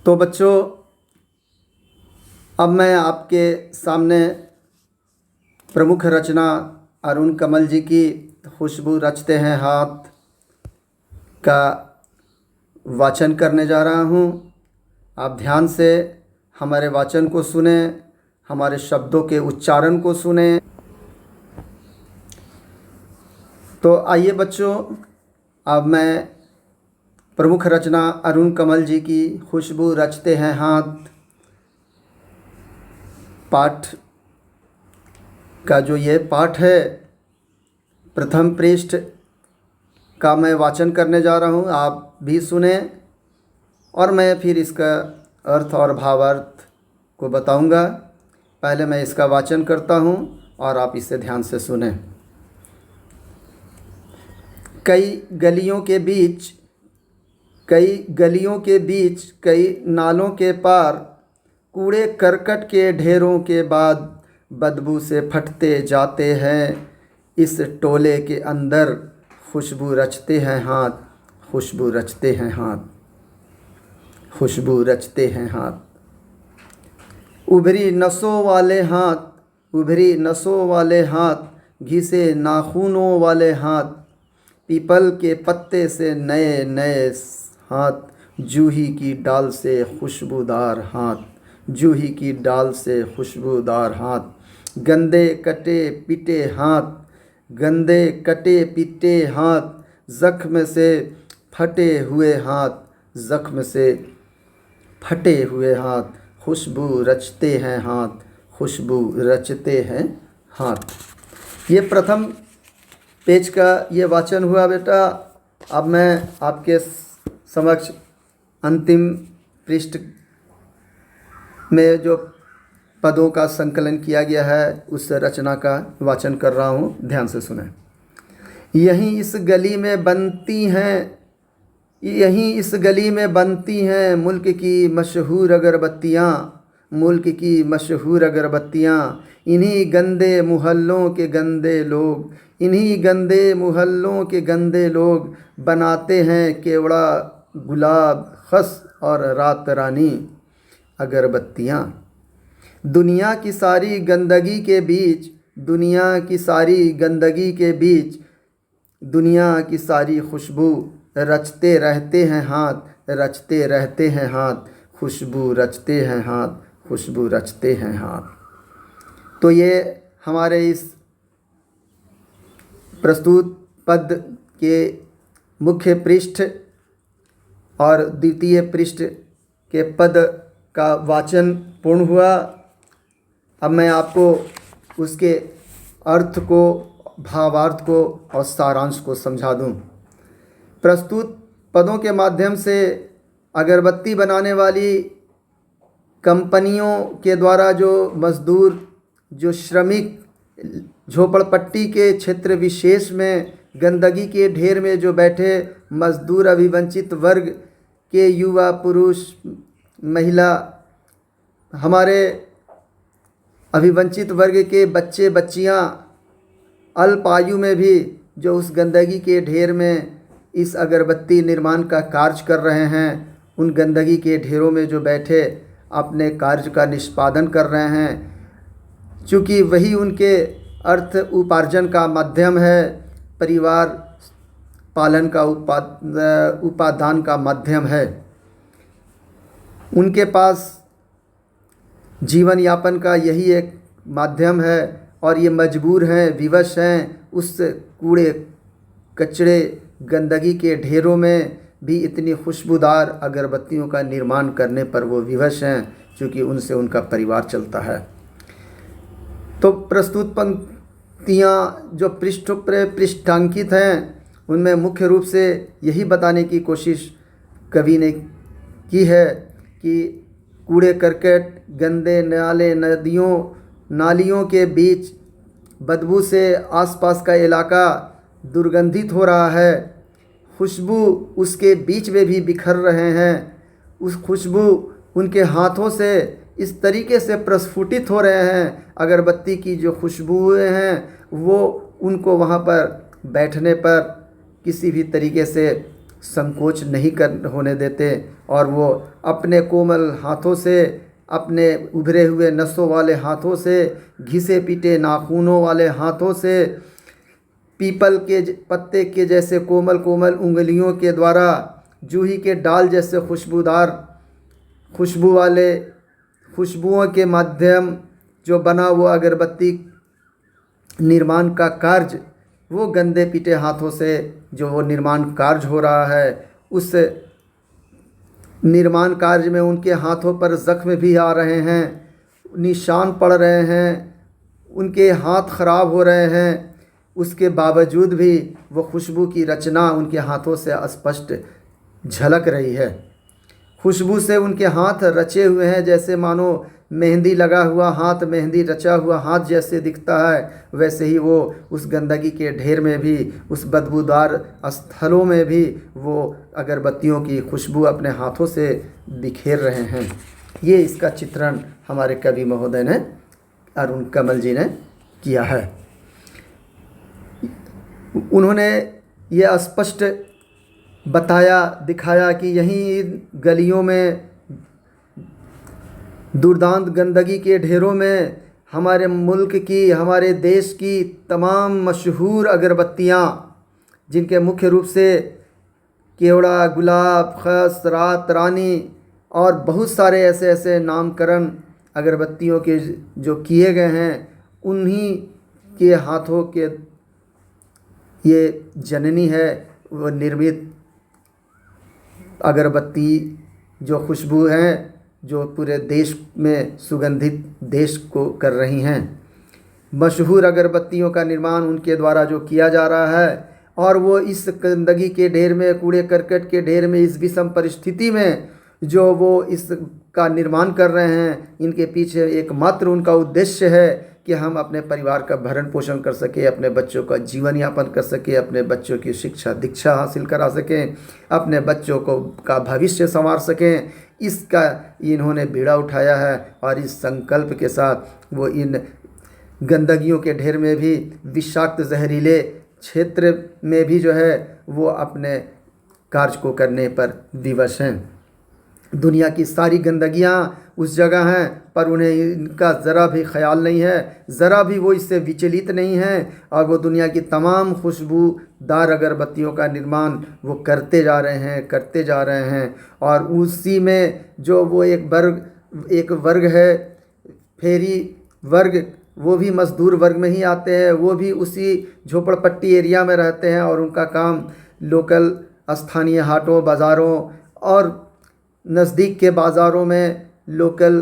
तो बच्चों, अब मैं आपके सामने प्रमुख रचना अरुण कमल जी की खुशबू रचते हैं हाथ का वाचन करने जा रहा हूँ। आप ध्यान से हमारे वाचन को सुने, हमारे शब्दों के उच्चारण को सुने। तो आइए बच्चों, अब मैं प्रमुख रचना अरुण कमल जी की खुशबू रचते हैं हाथ पाठ का जो ये पाठ है, प्रथम पृष्ठ का मैं वाचन करने जा रहा हूँ। आप भी सुने और मैं फिर इसका अर्थ और भावार्थ को बताऊंगा। पहले मैं इसका वाचन करता हूँ और आप इसे ध्यान से सुने। कई गलियों के बीच, कई नालों के पार, कूड़े करकट के ढेरों के बाद बदबू से फटते जाते हैं इस टोले के अंदर। खुशबू रचते हैं हाथ, खुशबू रचते हैं हाथ, खुशबू रचते हैं हाथ। उभरी नसों वाले हाथ, उभरी नसों वाले हाथ, घिसे नाखूनों वाले हाथ, पीपल के पत्ते से नए नए हाथ, जूही की डाल से खुशबूदार हाथ, जूही की डाल से खुशबूदार हाथ। गंदे कटे पिटे हाथ, गंदे कटे पिटे हाथ, ज़ख्म से फटे हुए हाथ, ज़ख्म से फटे हुए हाथ। खुशबू रचते हैं हाथ, खुशबू रचते हैं हाथ। ये प्रथम पेज का ये वाचन हुआ बेटा। अब मैं आपके समक्ष अंतिम पृष्ठ में जो पदों का संकलन किया गया है उस रचना का वाचन कर रहा हूँ, ध्यान से सुने। यहीं इस गली में बनती हैं, यहीं इस गली में बनती हैं मुल्क की मशहूर अगरबत्तियाँ, मुल्क की मशहूर अगरबत्तियाँ। इन्हीं गंदे मोहल्लों के गंदे लोग, इन्हीं गंदे मोहल्लों के गंदे लोग बनाते हैं केवड़ा, गुलाब, खस और रात रानी अगरबत्तियाँ। दुनिया की सारी गंदगी के बीच, दुनिया की सारी गंदगी के बीच, दुनिया की सारी खुशबू रचते रहते हैं हाथ, रचते रहते हैं हाथ, खुशबू रचते हैं हाथ, खुशबू रचते हैं हाथ। तो ये हमारे इस प्रस्तुत पद के मुख्य पृष्ठ और द्वितीय पृष्ठ के पद का वाचन पूर्ण हुआ। अब मैं आपको उसके अर्थ को, भावार्थ को और सारांश को समझा दूं। प्रस्तुत पदों के माध्यम से अगरबत्ती बनाने वाली कंपनियों के द्वारा जो मज़दूर, जो श्रमिक झोपड़पट्टी के क्षेत्र विशेष में गंदगी के ढेर में जो बैठे मज़दूर, अभिवंचित वर्ग के युवा, पुरुष, महिला, हमारे अभिवंचित वर्ग के बच्चे बच्चियां अल्प आयु में भी जो उस गंदगी के ढेर में इस अगरबत्ती निर्माण का कार्य कर रहे हैं, उन गंदगी के ढेरों में जो बैठे अपने कार्य का निष्पादन कर रहे हैं। चूँकि वही उनके अर्थ उपार्जन का माध्यम है, परिवार पालन का उपादान का माध्यम है, उनके पास जीवन यापन का यही एक माध्यम है और ये मजबूर हैं, विवश हैं उस कूड़े कचरे गंदगी के ढेरों में भी इतनी खुशबूदार अगरबत्तियों का निर्माण करने पर वो विवश हैं, क्योंकि उनसे उनका परिवार चलता है। तो प्रस्तुत पंक्तियाँ जो पृष्ठ पर पृष्ठांकित हैं, उनमें मुख्य रूप से यही बताने की कोशिश कवि ने की है कि कूड़े करकट, गंदे नाले, नदियों, नालियों के बीच बदबू से आसपास का इलाका दुर्गंधित हो रहा है। खुशबू उसके बीच में भी बिखर रहे हैं। उस खुशबू उनके हाथों से इस तरीके से प्रस्फुटित हो रहे हैं, अगरबत्ती की जो खुशबुएं हैं वो उनको वहाँ पर बैठने पर किसी भी तरीके से संकोच नहीं कर होने देते और वो अपने कोमल हाथों से, अपने उभरे हुए नसों वाले हाथों से, घिसे पीटे नाखूनों वाले हाथों से, पीपल के पत्ते के जैसे कोमल कोमल उंगलियों के द्वारा, जूही के डाल जैसे खुशबूदार खुशबू वाले खुशबुओं के माध्यम जो बना वो अगरबत्ती निर्माण का कार्य, वो गंदे पीटे हाथों से जो वो निर्माण कार्य हो रहा है, उस निर्माण कार्य में उनके हाथों पर ज़ख्म भी आ रहे हैं, निशान पड़ रहे हैं, उनके हाथ ख़राब हो रहे हैं, उसके बावजूद भी वो खुशबू की रचना उनके हाथों से स्पष्ट झलक रही है। खुशबू से उनके हाथ रचे हुए हैं, जैसे मानो मेहंदी लगा हुआ हाथ, मेहंदी रचा हुआ हाथ जैसे दिखता है, वैसे ही वो उस गंदगी के ढेर में भी, उस बदबूदार स्थलों में भी वो अगरबत्तियों की खुशबू अपने हाथों से बिखेर रहे हैं। ये इसका चित्रण हमारे कवि महोदय ने, अरुण कमल जी ने किया है। उन्होंने ये स्पष्ट बताया, दिखाया कि यहीं गलियों में, दुर्दांत गंदगी के ढेरों में हमारे मुल्क की, हमारे देश की तमाम मशहूर अगरबत्तियाँ, जिनके मुख्य रूप से केवड़ा, गुलाब, खस, रात रानी और बहुत सारे ऐसे ऐसे नामकरण अगरबत्तियों के जो किए गए हैं, उन्हीं के हाथों के ये जननी है वो निर्मित अगरबत्ती, जो खुशबू हैं जो पूरे देश में सुगंधित देश को कर रही हैं। मशहूर अगरबत्तियों का निर्माण उनके द्वारा जो किया जा रहा है, और वो इस गंदगी के ढेर में, कूड़े करकट के ढेर में, इस विषम परिस्थिति में जो वो इसका निर्माण कर रहे हैं, इनके पीछे एकमात्र उनका उद्देश्य है कि हम अपने परिवार का भरण पोषण कर सकें, अपने बच्चों का जीवन यापन कर सकें, अपने बच्चों की शिक्षा दीक्षा हासिल करा सकें, अपने बच्चों को का भविष्य संवार सकें। इसका इन्होंने बीड़ा उठाया है और इस संकल्प के साथ वो इन गंदगियों के ढेर में भी, विषाक्त जहरीले क्षेत्र में भी जो है वो अपने कार्य को करने पर विवश हैं। दुनिया की सारी गंदगियाँ उस जगह हैं, पर उन्हें इनका ज़रा भी ख्याल नहीं है, ज़रा भी वो इससे विचलित नहीं हैं, और वो दुनिया की तमाम खुशबूदार अगरबत्तियों का निर्माण वो करते जा रहे हैं, करते जा रहे हैं। और उसी में जो वो एक वर्ग है, फेरी वर्ग, वो भी मज़दूर वर्ग में ही आते हैं, वो भी उसी झोपड़पट्टी एरिया में रहते हैं, और उनका काम लोकल स्थानीय हाटों, बाज़ारों और नज़दीक के बाज़ारों में, लोकल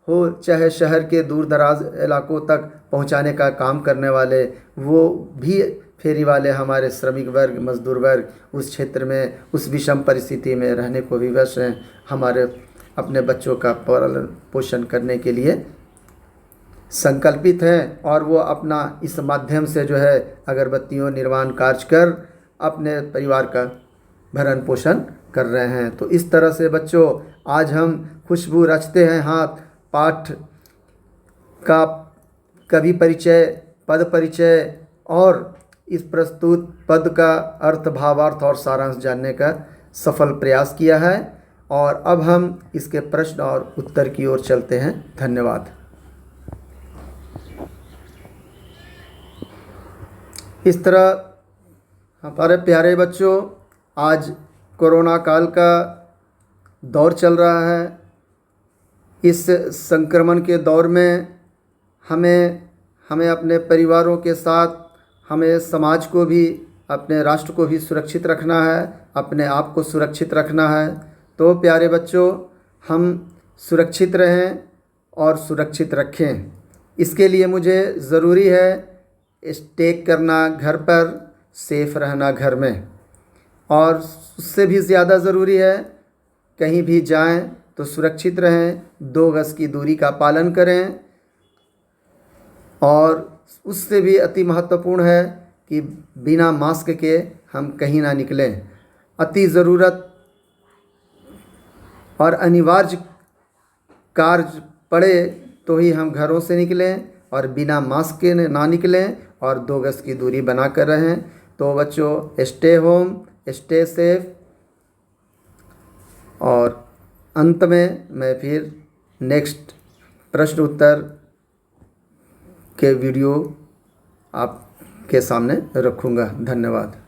हो चाहे शहर के दूर दराज इलाकों तक पहुंचाने का काम करने वाले, वो भी फेरी वाले हमारे श्रमिक वर्ग, मज़दूर वर्ग उस क्षेत्र में, उस विषम परिस्थिति में रहने को विवश हैं, हमारे अपने बच्चों का पालन पोषण करने के लिए संकल्पित हैं, और वो अपना इस माध्यम से जो है अगरबत्तियों निर्माण कार्य कर अपने परिवार का भरण पोषण कर रहे हैं। तो इस तरह से बच्चों, आज हम खुशबू रचते हैं हाथ पाठ का कवि परिचय, पद परिचय और इस प्रस्तुत पद का अर्थ, भावार्थ और सारांश जानने का सफल प्रयास किया है। और अब हम इसके प्रश्न और उत्तर की ओर चलते हैं। धन्यवाद। इस तरह हमारे प्यारे बच्चों, आज कोरोना काल का दौर चल रहा है। इस संक्रमण के दौर में हमें अपने परिवारों के साथ, हमें समाज को भी, अपने राष्ट्र को भी सुरक्षित रखना है, अपने आप को सुरक्षित रखना है। तो प्यारे बच्चों, हम सुरक्षित रहें और सुरक्षित रखें। इसके लिए मुझे ज़रूरी है स्टे करना घर पर, सेफ रहना घर में, और उससे भी ज़्यादा ज़रूरी है कहीं भी जाएं तो सुरक्षित रहें, 2 गज की दूरी का पालन करें, और उससे भी अति महत्वपूर्ण है कि बिना मास्क के हम कहीं ना निकलें। अति ज़रूरत और अनिवार्य कार्य पड़े तो ही हम घरों से निकलें, और बिना मास्क के ना निकलें, और 2 गज की दूरी बना कर रहें। तो बच्चों, स्टे होम, स्टे सेफ, और अंत में मैं फिर नेक्स्ट प्रश्न उत्तर के वीडियो आपके सामने रखूँगा। धन्यवाद।